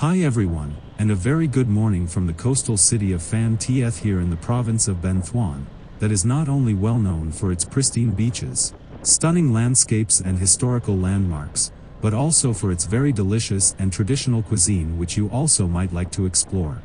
Hi everyone, and a very good morning from the coastal city of Phan Thiết here in the province of Bình Thuận, that is not only well known for its pristine beaches, stunning landscapes and historical landmarks, but also for its very delicious and traditional cuisine which you also might like to explore.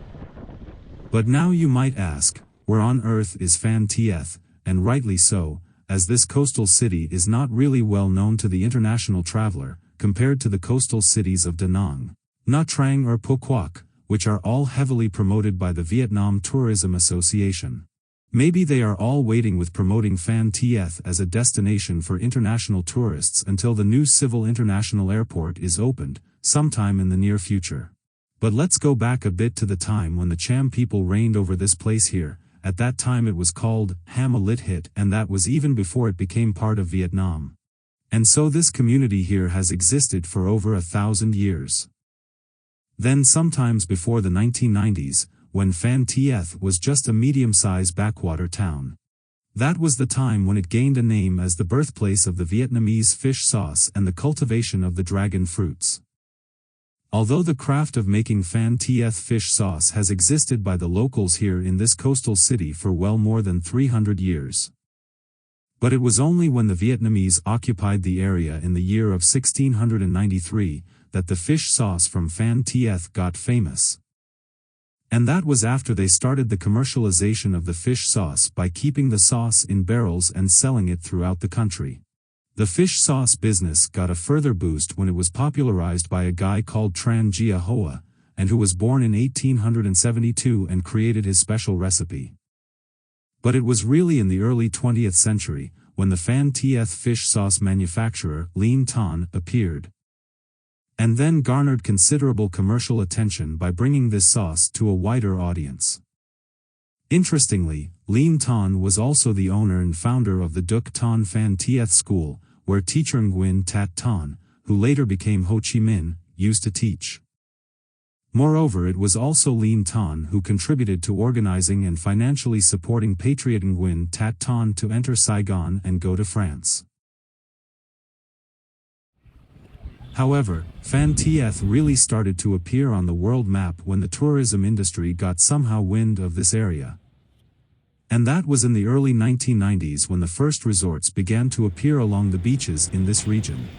But now you might ask, where on earth is Phan Thiết, and rightly so, as this coastal city is not really well known to the international traveler, compared to the coastal cities of Da Nang, Nha Trang or Phu Quoc, which are all heavily promoted by the Vietnam Tourism Association. Maybe they are all waiting with promoting Phan Thiết as a destination for international tourists until the new civil international airport is opened, sometime in the near future. But let's go back a bit to the time when the Cham people reigned over this place here. At that time it was called Ham Lit Hit, and that was even before it became part of Vietnam. And so this community here has existed for over 1,000 years. Then sometimes before the 1990s, when Phan Thiết was just a medium-sized backwater town. That was the time when it gained a name as the birthplace of the Vietnamese fish sauce and the cultivation of the dragon fruits. Although the craft of making Phan Thiết fish sauce has existed by the locals here in this coastal city for well more than 300 years. But it was only when the Vietnamese occupied the area in the year of 1693, that the fish sauce from Phan Thiết got famous. And that was after they started the commercialization of the fish sauce by keeping the sauce in barrels and selling it throughout the country. The fish sauce business got a further boost when it was popularized by a guy called Tran Hung Dao, and who was born in 1872 and created his special recipe. But it was really in the early 20th century, when the Phan Thiết fish sauce manufacturer, Lien Ton, appeared. And then garnered considerable commercial attention by bringing this sauce to a wider audience. Interestingly, Lien Ton was also the owner and founder of the Dục Thanh Phan Thiết School, where teacher Nguyễn Tất Thành, who later became Ho Chi Minh, used to teach. Moreover, it was also Lien Ton who contributed to organizing and financially supporting patriot Nguyễn Tất Thành to enter Saigon and go to France. However, Phan Thiết really started to appear on the world map when the tourism industry got somehow wind of this area. And that was in the early 1990s when the first resorts began to appear along the beaches in this region.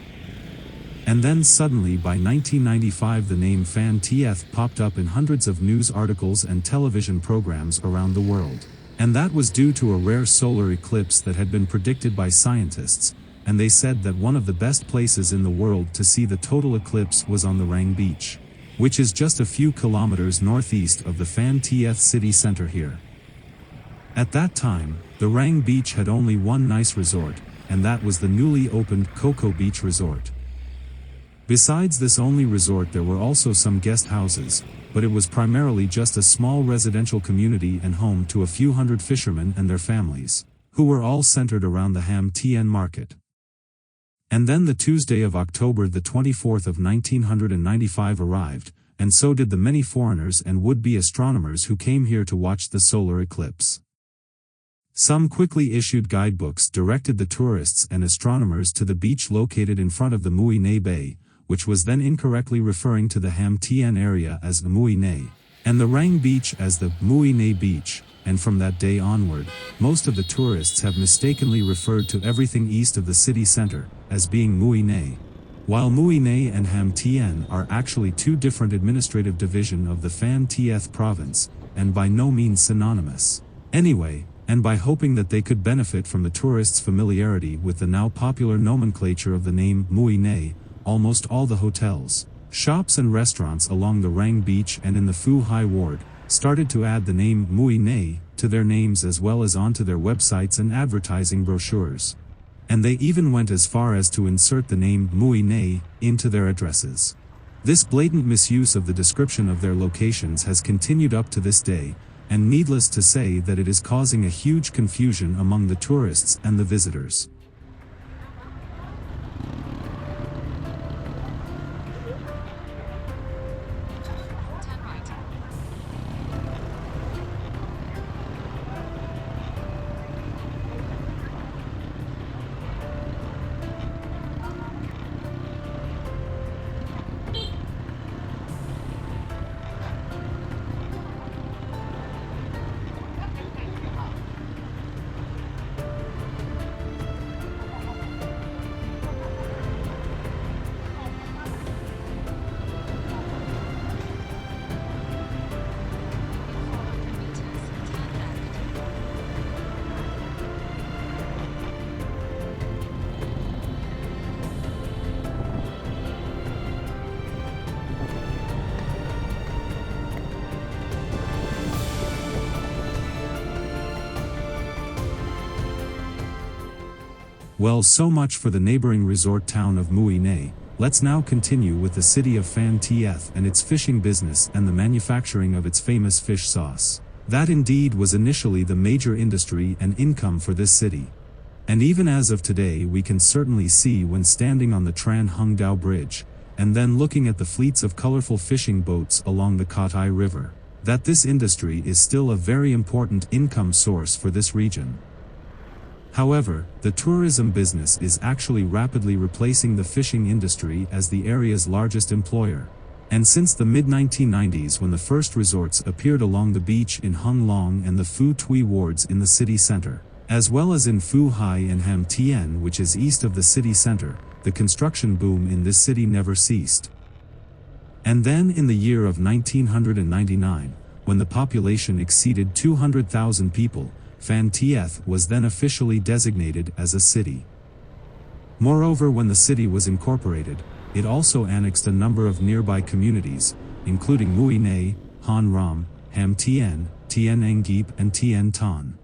And then suddenly by 1995 the name Phan Thiết popped up in hundreds of news articles and television programs around the world. And that was due to a rare solar eclipse that had been predicted by scientists, and they said that one of the best places in the world to see the total eclipse was on the Rang Beach, which is just a few kilometers northeast of the Phan Thiết city center here. At that time, the Rang Beach had only one nice resort, and that was the newly opened Coco Beach Resort. Besides this only resort there were also some guest houses, but it was primarily just a small residential community and home to a few hundred fishermen and their families, who were all centered around the Ham Tien market. And then the Tuesday of October the 24th of 1995 arrived, and so did the many foreigners and would-be astronomers who came here to watch the solar eclipse. Some quickly issued guidebooks directed the tourists and astronomers to the beach located in front of the Mui Ne Bay, which was then incorrectly referring to the Ham Tien area as the Mui Ne, and the Rang Beach as the Mui Ne Beach. And from that day onward, most of the tourists have mistakenly referred to everything east of the city center as being Mui Ne, while Mui Ne and Ham Tien are actually two different administrative divisions of the Phan Thiết province, and by no means synonymous. Anyway, and by hoping that they could benefit from the tourists' familiarity with the now popular nomenclature of the name Mui Ne, almost all the hotels, shops and restaurants along the Rang Beach and in the Phu Hai Ward started to add the name Mui Ne to their names as well as onto their websites and advertising brochures. And they even went as far as to insert the name Mui Ne into their addresses. This blatant misuse of the description of their locations has continued up to this day, and needless to say that it is causing a huge confusion among the tourists and the visitors. Well, so much for the neighboring resort town of Mui Ne. Let's now continue with the city of Phan Thiết and its fishing business and the manufacturing of its famous fish sauce. That indeed was initially the major industry and income for this city. And even as of today we can certainly see when standing on the Tran Hung Dao bridge, and then looking at the fleets of colorful fishing boats along the Kite River, that this industry is still a very important income source for this region. However, the tourism business is actually rapidly replacing the fishing industry as the area's largest employer. And since the mid-1990s, when the first resorts appeared along the beach in Hung Long and the Phu Thuy wards in the city center, as well as in Phu Hai and Ham Tien, which is east of the city center, the construction boom in this city never ceased. And then in the year of 1999, when the population exceeded 200,000 people, Phan Thiết was then officially designated as a city. Moreover, when the city was incorporated, it also annexed a number of nearby communities, including Mui Ne, Han Ram, Ham Tien, Tien Ngip and Tien Ton.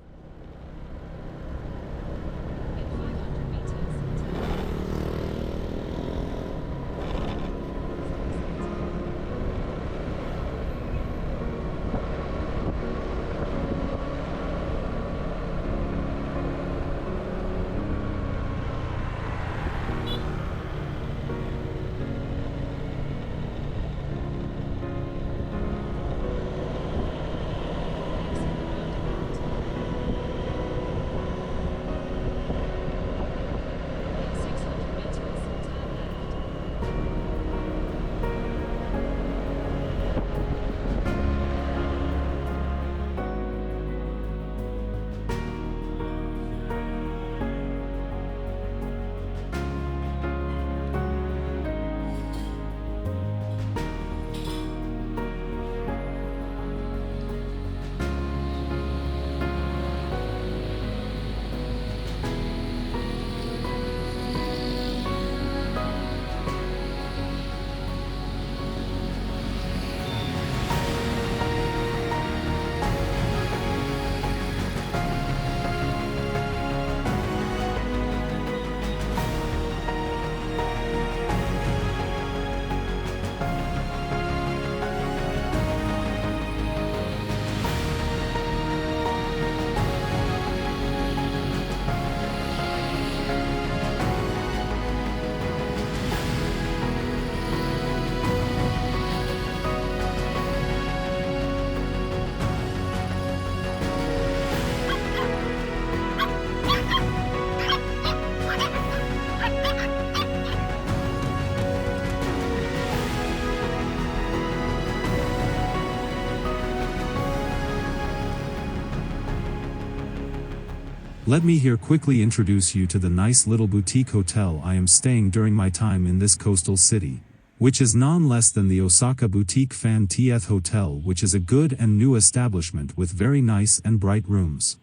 Let me here quickly introduce you to the nice little boutique hotel I am staying during my time in this coastal city, which is none less than the Osaka Boutique Phan Thiết Hotel, which is a good and new establishment with very nice and bright rooms.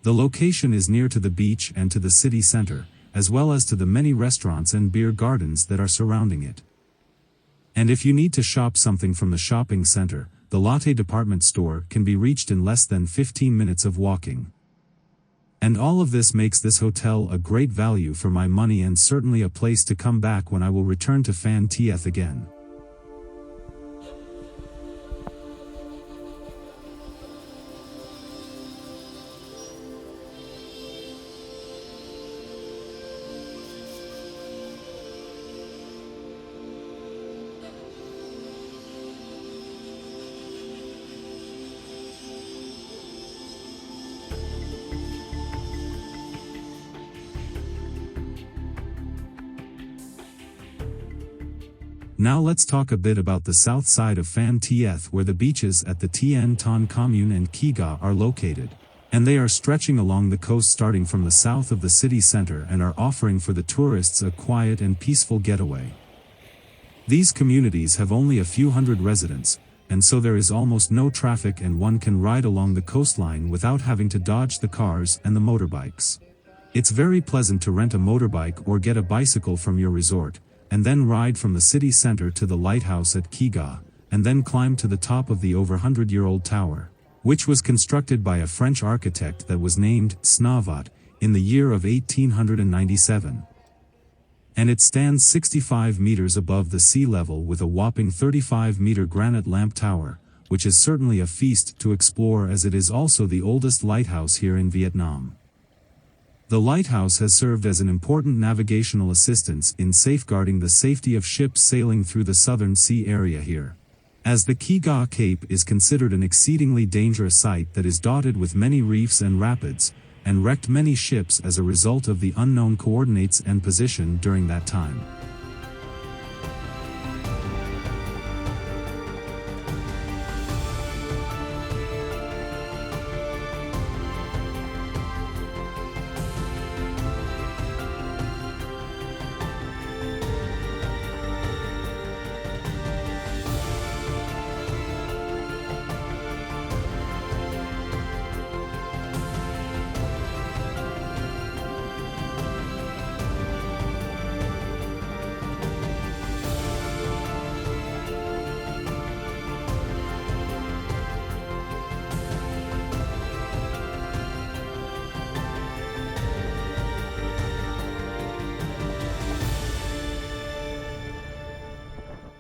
The location is near to the beach and to the city center, as well as to the many restaurants and beer gardens that are surrounding it. And if you need to shop something from the shopping center, the Lotte department store can be reached in less than 15 minutes of walking. And all of this makes this hotel a great value for my money and certainly a place to come back when I will return to Phan Thiết again. Now let's talk a bit about the south side of Phan Thiết, where the beaches at the Tien Ton commune and Kê Gà are located. And they are stretching along the coast starting from the south of the city center and are offering for the tourists a quiet and peaceful getaway. These communities have only a few hundred residents, and so there is almost no traffic and one can ride along the coastline without having to dodge the cars and the motorbikes. It's very pleasant to rent a motorbike or get a bicycle from your resort, and then ride from the city center to the lighthouse at Kê Gà, and then climb to the top of the over 100-year-old tower, which was constructed by a French architect that was named Snavat in the year of 1897. And it stands 65 meters above the sea level with a whopping 35-meter granite lamp tower, which is certainly a feast to explore, as it is also the oldest lighthouse here in Vietnam. The lighthouse has served as an important navigational assistance in safeguarding the safety of ships sailing through the southern sea area here, as the Kê Gà Cape is considered an exceedingly dangerous site that is dotted with many reefs and rapids, and wrecked many ships as a result of the unknown coordinates and position during that time.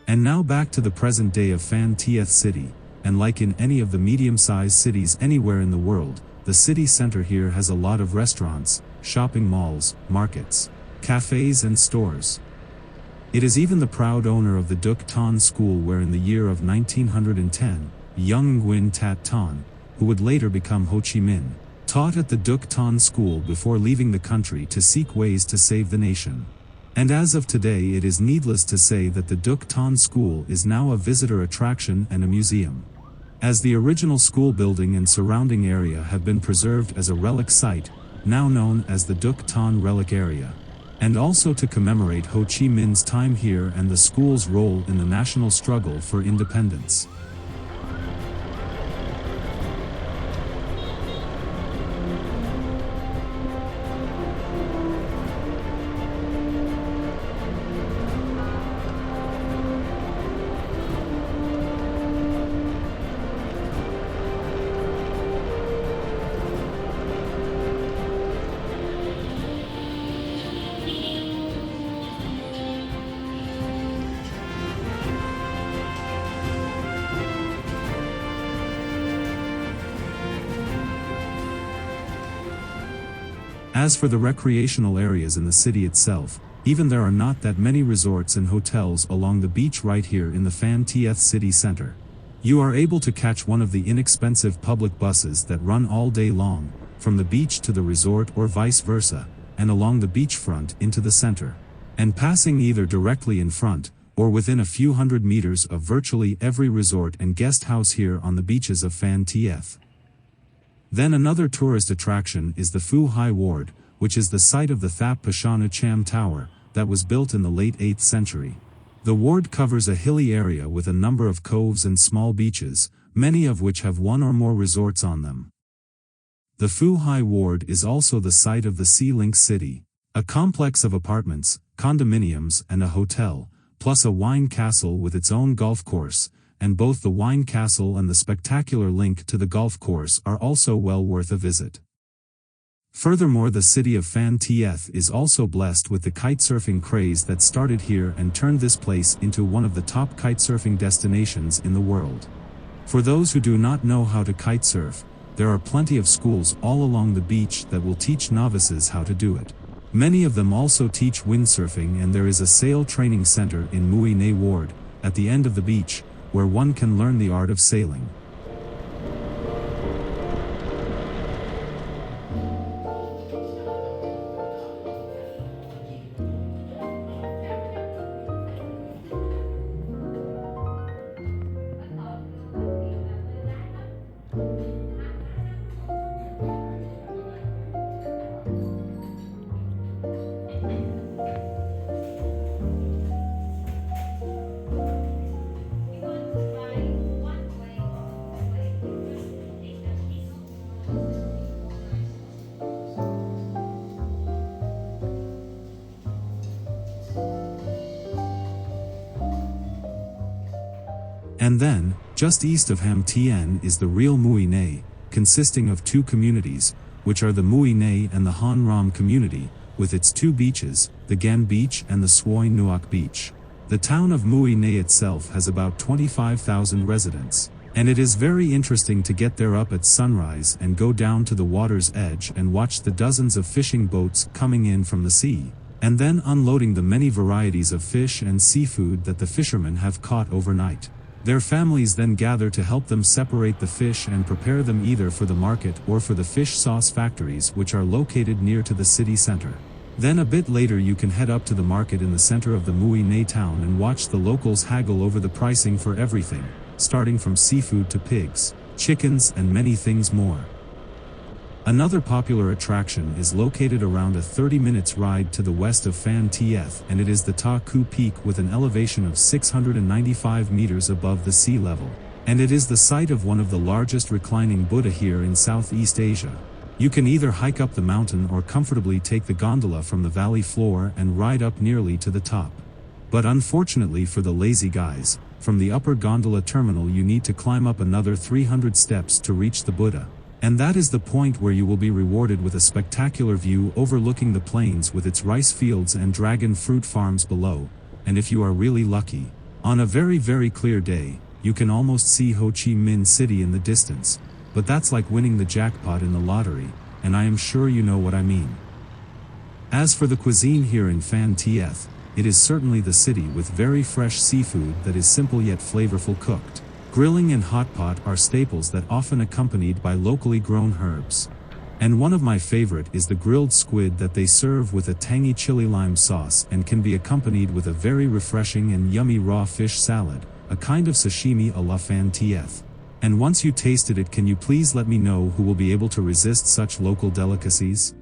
And now back to the present day of Phan Thiết City, and like in any of the medium-sized cities anywhere in the world, the city center here has a lot of restaurants, shopping malls, markets, cafes and stores. It is even the proud owner of the Dục Thanh School, where in the year of 1910, young Nguyễn Tất Thành, who would later become Ho Chi Minh, taught at the Dục Thanh School before leaving the country to seek ways to save the nation. And as of today, it is needless to say that the Dục Thanh School is now a visitor attraction and a museum, as the original school building and surrounding area have been preserved as a relic site, now known as the Dục Thanh Relic Area, and also to commemorate Ho Chi Minh's time here and the school's role in the national struggle for independence. As for the recreational areas in the city itself, even there are not that many resorts and hotels along the beach right here in the Phan Thiết city center. You are able to catch one of the inexpensive public buses that run all day long, from the beach to the resort or vice versa, and along the beachfront into the center, and passing either directly in front, or within a few hundred meters of virtually every resort and guest house here on the beaches of Phan Thiết. Then another tourist attraction is the Phu Hai Ward, which is the site of the Tháp Cham Tower, that was built in the late 8th century. The ward covers a hilly area with a number of coves and small beaches, many of which have one or more resorts on them. The Phu Hai Ward is also the site of the Sea Link City, a complex of apartments, condominiums and a hotel, plus a wine castle with its own golf course, and both the wine castle and the spectacular link to the golf course are also well worth a visit. Furthermore, the city of Phan Thiết is also blessed with the kite surfing craze that started here and turned this place into one of the top kite surfing destinations in the world. For those who do not know how to kite surf, there are plenty of schools all along the beach that will teach novices how to do it. Many of them also teach windsurfing, and there is a sail training center in Mui Ne Ward, at the end of the beach, where one can learn the art of sailing. And then, just east of Ham Tien is the real Mui Ne, consisting of two communities, which are the Mui Ne and the Han Ram community, with its two beaches, the Gan Beach and the Soi Nuoc Beach. The town of Mui Ne itself has about 25,000 residents, and it is very interesting to get there up at sunrise and go down to the water's edge and watch the dozens of fishing boats coming in from the sea, and then unloading the many varieties of fish and seafood that the fishermen have caught overnight. Their families then gather to help them separate the fish and prepare them either for the market or for the fish sauce factories which are located near to the city center. Then a bit later you can head up to the market in the center of the Mui Ne town and watch the locals haggle over the pricing for everything, starting from seafood to pigs, chickens and many things more. Another popular attraction is located around a 30 minutes ride to the west of Phan Thiết, and it is the Ta Ku Peak with an elevation of 695 meters above the sea level. And it is the site of one of the largest reclining Buddha here in Southeast Asia. You can either hike up the mountain or comfortably take the gondola from the valley floor and ride up nearly to the top. But unfortunately for the lazy guys, from the upper gondola terminal you need to climb up another 300 steps to reach the Buddha. And that is the point where you will be rewarded with a spectacular view overlooking the plains with its rice fields and dragon fruit farms below, and if you are really lucky, on a very clear day, you can almost see Ho Chi Minh City in the distance, but that's like winning the jackpot in the lottery, and I am sure you know what I mean. As for the cuisine here in Phan Thiết, it is certainly the city with very fresh seafood that is simple yet flavorful cooked. Grilling and hot pot are staples that often accompanied by locally grown herbs. And one of my favorite is the grilled squid that they serve with a tangy chili lime sauce and can be accompanied with a very refreshing and yummy raw fish salad, a kind of sashimi a la Phan Thiết. And once you tasted it, can you please let me know who will be able to resist such local delicacies?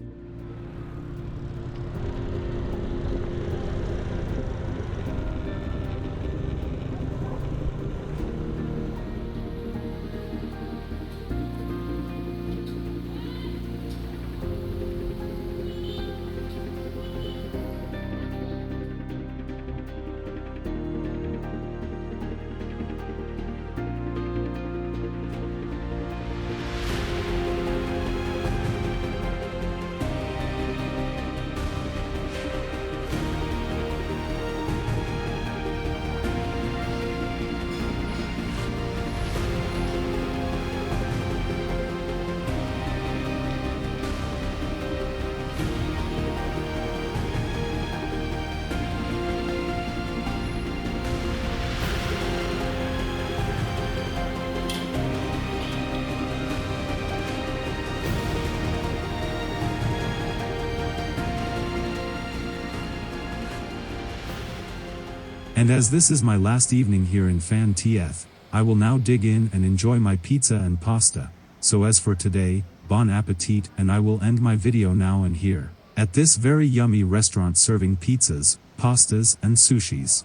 And as this is my last evening here in Phan Thiết, I will now dig in and enjoy my pizza and pasta. So as for today, bon appetit, and I will end my video now and here, at this very yummy restaurant serving pizzas, pastas and sushis.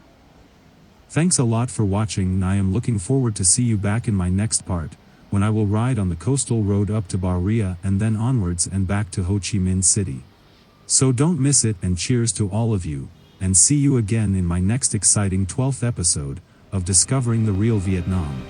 Thanks a lot for watching, and I am looking forward to see you back in my next part, when I will ride on the coastal road up to Barria and then onwards and back to Ho Chi Minh City. So don't miss it, and cheers to all of you, and see you again in my next exciting 12th episode of Discovering the Real Vietnam.